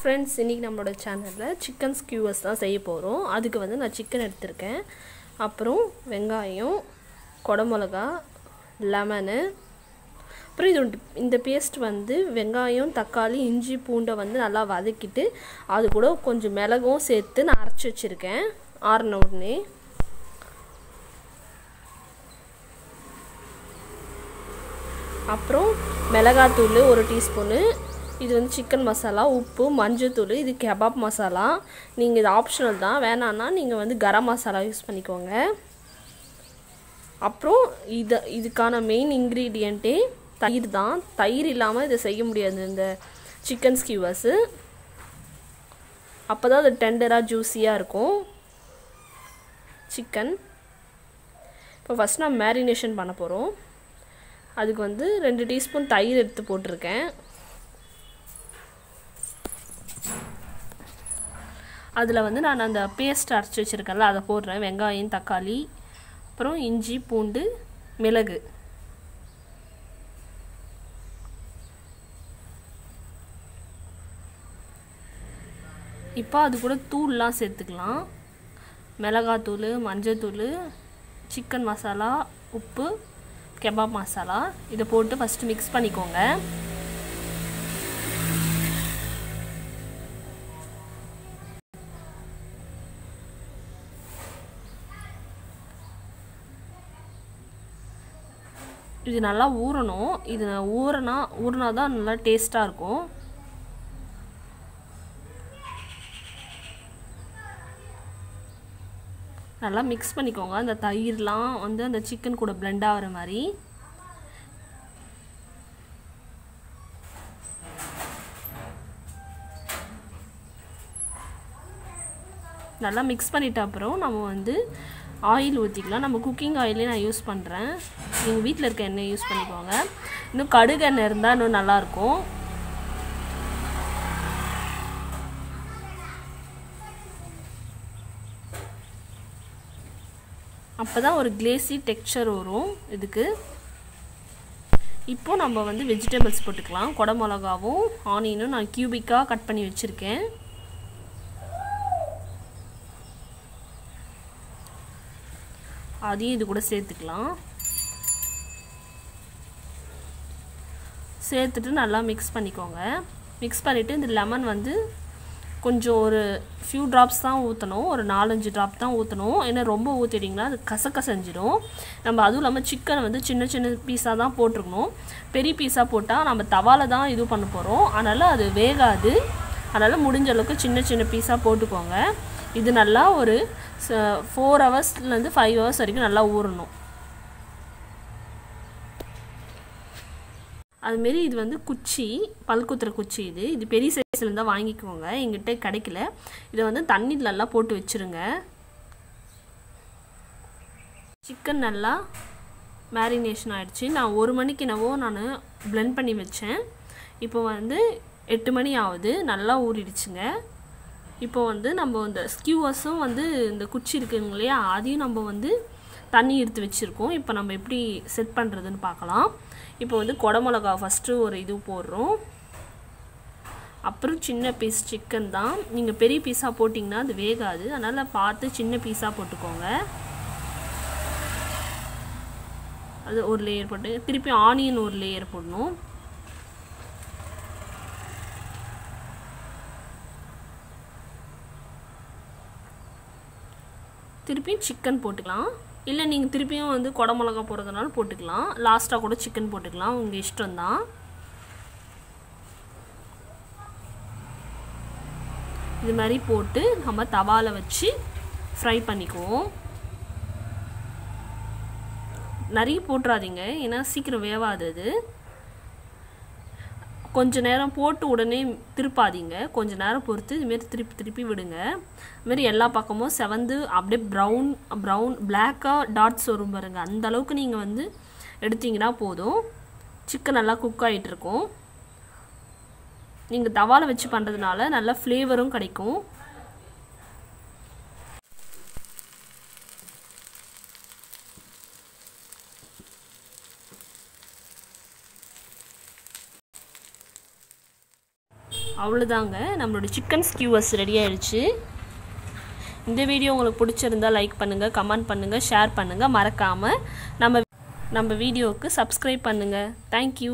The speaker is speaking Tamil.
ஃப்ரெண்ட்ஸ், இன்றைக்கி நம்மளோட சேனலில் சிக்கன் ஸ்கியூவர்ஸ் தான் செய்ய போகிறோம். அதுக்கு வந்து நான் சிக்கன் எடுத்திருக்கேன். அப்புறம் வெங்காயம், குடமிளகா, லெமனு, அப்புறம் இந்த பேஸ்ட் வந்து வெங்காயம், தக்காளி, இஞ்சி, பூண்டை வந்து நல்லா வதக்கிட்டு அது கூட கொஞ்சம் மிளகும் சேர்த்து நான் அரைச்சி வச்சுருக்கேன். ஆறின உடனே அப்புறம் மிளகாத்தூள் 1 டீஸ்பூனு, இது வந்து சிக்கன் மசாலா, உப்பு, மஞ்சத்தூள், இது கெபாப் மசாலா. நீங்கள் இது ஆப்ஷனல் தான், வேணான்னா நீங்கள் வந்து கரம் மசாலா யூஸ் பண்ணிக்கோங்க. அப்புறம் இதுக்கான மெயின் இன்க்ரீடியண்ட்டே தயிர் தான். தயிர் இல்லாமல் இதை செய்ய முடியாது இந்த சிக்கன் ஸ்கியூவர்ஸு. அப்போ தான் அது டெண்டராக ஜூஸியாக இருக்கும் சிக்கன். இப்போ ஃபஸ்ட் நான் மேரினேஷன் பண்ண போகிறோம். அதுக்கு வந்து 2 டீஸ்பூன் தயிர் எடுத்து போட்டிருக்கேன். அதில் வந்து நான் அந்த பேஸ்ட் அரைச்சி வச்சுருக்கேன்ல அதை போடுறேன். வெங்காயம், தக்காளி, அப்புறம் இஞ்சி, பூண்டு, மிளகு. இப்போ அது கூட தூள்லாம் சேர்த்துக்கலாம். மிளகாத்தூள், மஞ்சத்தூள், சிக்கன் மசாலா, உப்பு, கெபாப் மசாலா. இதை போட்டு ஃபஸ்ட்டு மிக்ஸ் பண்ணிக்கோங்க. இது நல்லா ஊறணும். இது ஊறினா தான் நல்லா டேஸ்ட்டாக இருக்கும். நல்லா மிக்ஸ் பண்ணிக்கோங்க. அந்த தயிர்லாம் வந்து அந்த சிக்கன் கூட பிளெண்ட் ஆகிற மாதிரி. நல்லா மிக்ஸ் பண்ணிட்ட அப்புறம் நம்ம வந்து ஆயில் ஊற்றிக்கலாம். நம்ம குக்கிங் ஆயிலே நான் யூஸ் பண்ணுறேன். நீங்கள் வீட்டில் இருக்க எண்ணெய் யூஸ் பண்ணிக்கோங்க. இன்னும் கடுகு எண்ணெய் இருந்தால் இன்னும் நல்லாயிருக்கும். அப்போ தான் ஒரு கிளேசி டெக்ஸ்சர் வரும் இதுக்கு. இப்போ நம்ம வந்து வெஜிடபிள்ஸ் போட்டுக்கலாம். குடமிளகாவும் ஆனியனும் நான் கியூபிக்காக கட் பண்ணி வச்சுருக்கேன். அதையும் இது கூட சேர்த்துக்கலாம். சேர்த்துட்டு நல்லா மிக்ஸ் பண்ணிக்கோங்க. மிக்ஸ் பண்ணிவிட்டு இந்த லெமன் வந்து கொஞ்சம் ஒரு ஃபியூ ட்ராப்ஸ் தான் ஊற்றணும். ஒரு 4-5 ட்ராப் தான் ஊற்றணும். ஏன்னா ரொம்ப ஊற்றிட்டிங்கன்னா அது கசஞ்சிடும். நம்ம அதுவும் இல்லாமல் சிக்கனை வந்து சின்ன சின்ன பீஸாக தான் போட்டிருக்கணும். பெரிய பீஸாக போட்டால் நம்ம தவாவில் தான் இது பண்ண போகிறோம். அதனால் அது வேகாது. அதனால் முடிஞ்ச அளவுக்கு சின்ன சின்ன பீஸாக போட்டுக்கோங்க. இது நல்லா ஒரு 4 ஹவர்ஸ்லேருந்து 5 ஹவர்ஸ் வரைக்கும் நல்லா ஊறணும். அதுமாரி இது வந்து குச்சி, பல்குத்துற குச்சி. இது பெரிய சைஸில் இருந்தால் வாங்கிக்கோங்க. எங்கிட்ட கிடைக்கல. இதை வந்து தண்ணியில் நல்லா போட்டு வச்சுருங்க. சிக்கன் நல்லா மேரினேஷன் ஆகிடுச்சு. நான் 1 மணிக்கு என்னவோ நான் பிளெண்ட் பண்ணி வச்சேன். இப்போ வந்து 8 மணி ஆகுது. நல்லா ஊறிடுச்சுங்க. இப்போ வந்து நம்ம இந்த ஸ்கியூவர்ஸும் வந்து இந்த குச்சி இருக்குங்க இல்லையா, அதையும் நம்ம வந்து தண்ணி எடுத்து வச்சுருக்கோம். இப்போ நம்ம எப்படி செட் பண்ணுறதுன்னு பார்க்கலாம். இப்போ வந்து குடமிளகா ஃபஸ்ட்டு ஒரு இது போடுறோம். அப்புறம் சின்ன பீஸ் சிக்கன் தான். நீங்கள் பெரிய பீஸாக போட்டிங்கன்னா அது வேகாது. அதனால் பார்த்து சின்ன பீஸாக போட்டுக்கோங்க. அது ஒரு லேயர் போட்டு திருப்பி ஆனியன் ஒரு லேயர் போடணும். திருப்பியும் சிக்கன் போட்டுக்கலாம். இல்லை நீங்கள் திருப்பியும் வந்து குடமிளகா போடுறதுனால போட்டுக்கலாம். லாஸ்ட்டாக கூட சிக்கன் போட்டுக்கலாம். உங்கள் இஷ்டம்தான். இது மாதிரி போட்டு நம்ம தவாவில் வச்சு ஃப்ரை பண்ணிக்குவோம். நிறைய போட்டுறாதீங்க, ஏன்னா சீக்கிரம் வேவாது. அது கொஞ்ச நேரம் போட்டு உடனே திருப்பாதீங்க. கொஞ்ச நேரம் பொறுத்து இதுமாரி திருப்பி விடுங்க. இதுமாரி எல்லா பக்கமும் செவந்து அப்படியே ப்ரௌன் பிளாக்காக டாட்ஸ் வரும் பாருங்க. அந்த அளவுக்கு நீங்கள் வந்து எடுத்தீங்கன்னா போதும். சிக்கன் நல்லா குக் ஆகிட்டுருக்கும். நீங்கள் தவாவில் வச்சு பண்ணுறதுனால நல்லா ஃப்ளேவரும் கிடைக்கும். அவ்வளோதாங்க, நம்மளோட சிக்கன் ஸ்கியூவர்ஸ் ரெடி ஆயிடுச்சு. இந்த வீடியோ உங்களுக்கு பிடிச்சிருந்தா லைக் பண்ணுங்கள், கமெண்ட் பண்ணுங்கள், ஷேர் பண்ணுங்கள். மறக்காமல் நம்ம வீடியோவுக்கு சப்ஸ்கிரைப் பண்ணுங்கள். தேங்க்யூ.